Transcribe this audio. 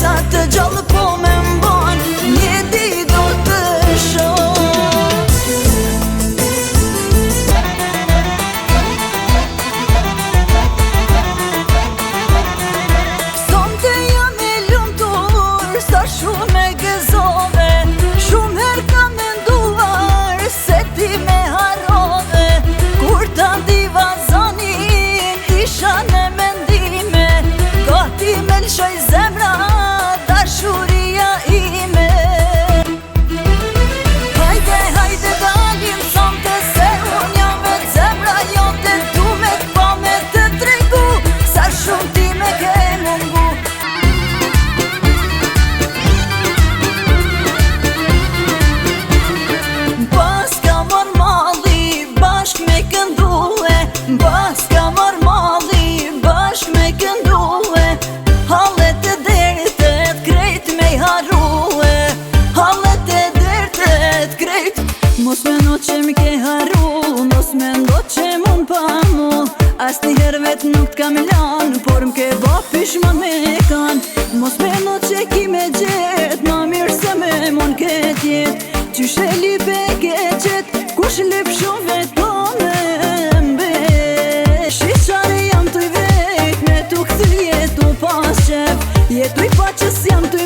sa të gjallë po me mban, një ditë do të shoh. Sonte jam e lumtur, sa shumë e gëzove, shumë herë kam menduar se ti me harrove. Kur ta ndiva zanin, isha në mendime, gati me lëshoj zemra, dashuria ime. Hajde, hajde dalim sonte, se unë jam vetë zemra jote, du me t'pa me të tregu, sa shumë ti me ke mungu. Bas ka marrë malli, bashk me këndue, bas ka marrë malli, bashk me këndue, hallet e dertet krejt me i harrue, hallet e dertet krejt. Mos me ndo që mi ke harru, mos me ndo që mun pa mu, as një her vet nuk t'kam lan, por m'ke ba pishman me kan. Mos me ndo që ki me gjet, ma mirë se me mun ke tjet, qyshe lipe ke qet, kush lip shumë vet po me mbe. Shqare jam t'u i vejt, me t'u këthy jetu pas qef, jetu i pa qës jam t'u